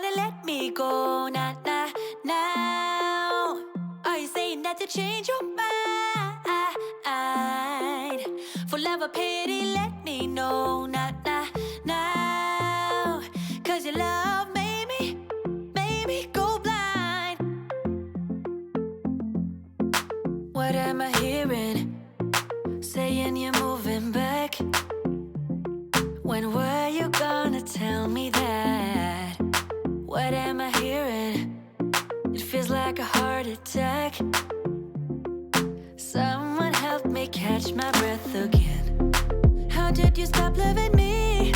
wanna let me go? Nah, nah, now. Are you saying that to change your mind? For love or pity, let me know. Nah, nah, now. 'Cause your love made me go blind. What am I hearing? Saying you're moving back. When were you gonna tell me that? What am I hearing? It feels like a heart attack. Someone help me catch my breath again. How did you stop loving me?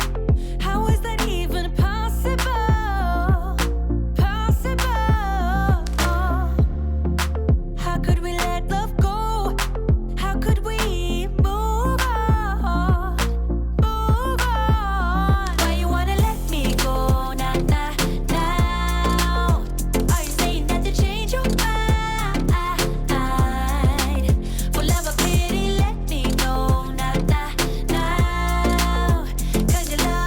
How is that even possible? Possible? How could we let love go? How could we move on? Move on. Why you wanna let me go? Nah, nah, now. Are you saying that to change your mind? For love or pity, let me know. Nah, nah, now. 'Cause your love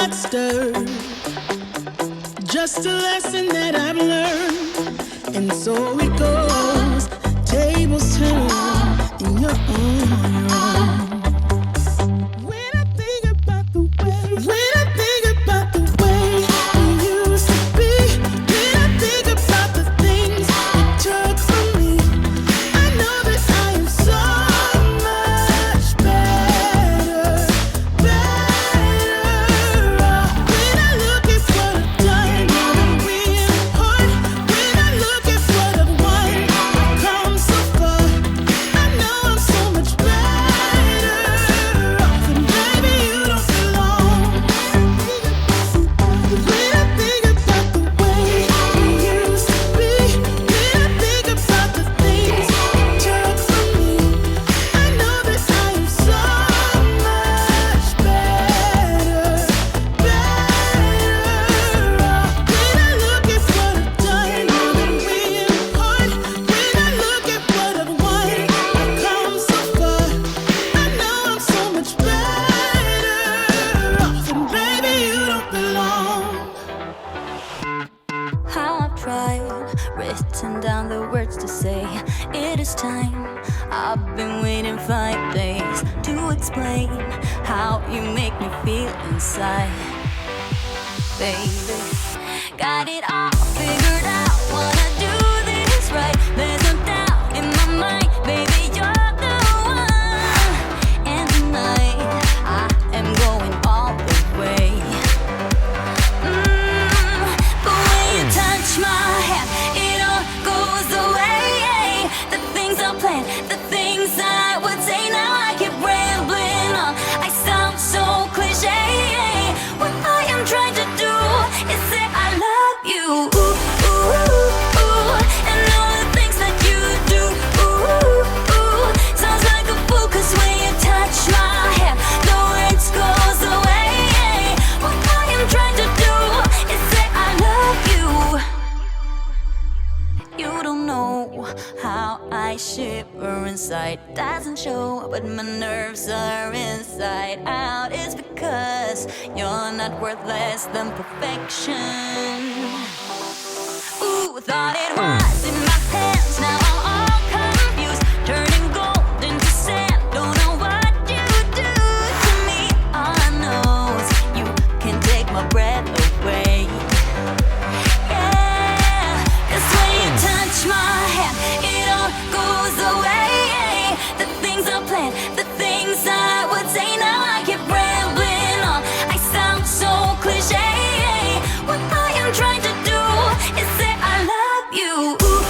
got stirred. Just a lesson that I've learned. And so it goes, tables turn, and you're on your own. When I think about the way we used to be, when I think about the things you took from me, I know that I am so much better off. When I look at what I've done, when we're apart, when I look at what I've won, I've come so far. I know I'm so much better off, and baby, you don't belong. When I think about the way we used to be, when I think about the things you took from me, I know that I am so much better off. When I look at what I've done, when we're apart, when I look at what I've won, I've come so far. I know I'm so much better off, and baby, you don't belong. How I've tried, written down the words to say it is time. I've been waiting 5 days to explain how you make me feel inside. Baby, got it all figured out, wanna do this right. There's no doubt in my mind, baby, you're the one. And tonight, I am going all the way. The way you touch my hand, it all goes away. The things I planned, the things I would say, now I keep rambling on. I sound so cliche. What I am trying to do is say I love you. Ooh, ooh, ooh. And all the things that you do. Ooh, ooh. Sounds like a fool, 'cause when you touch my hand, the words goes away. What I am trying to do is say I love you. You don't know how I shiver inside. Doesn't show, but my nerves are inside out. It's because you're not worth less than perfection. Ooh, thought it was in my hands, now I'm all confused. Turning gold into sand, don't know what you do to me. All I know is you can take my breath away. Yeah, 'cause when you touch my hand, it all goes away. The things I planned, the things I would say, now I keep rambling on. I sound so cliche. What I am trying to do is say I love you. Ooh,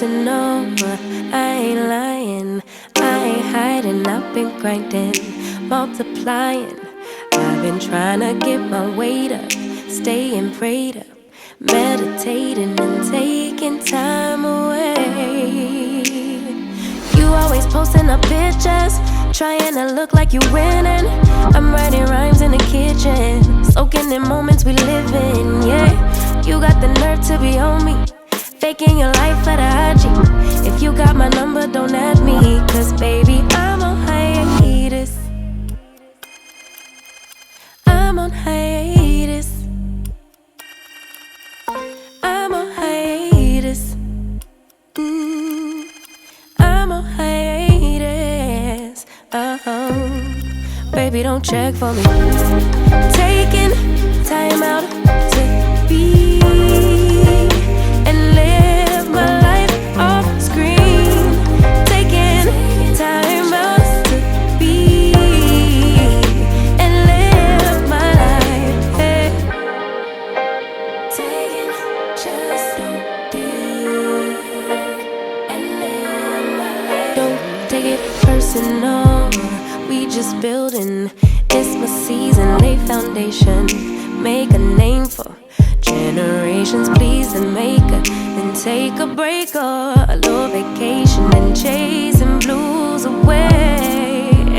personal. I ain't lying, I ain't hiding. I've been grinding, multiplying. I've been trying to get my weight up, staying prayed up, meditating and taking time away. You always posting up pictures, trying to look like you winning. I'm writing rhymes in the kitchen, soaking in moments we live in, yeah. You got the nerve to be on me, faking your life for the IG. If you got my number, don't add me, cause baby, I'm on hiatus. I'm on hiatus. I'm on hiatus. I'm on hiatus. Baby, don't check for me. Taking time out to be and live my life off screen. Taking time out to be and live my life. Hey. Taking just don't be and live my life. Don't take it personal, we just building. It's my season, lay foundation, make a name for generations. Please and make a, then take a break or a little vacation and chasing blues away.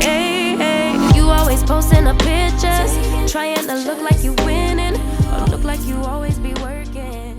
Hey, hey. You always posting up pictures, trying to look like you winning or look like you always be working.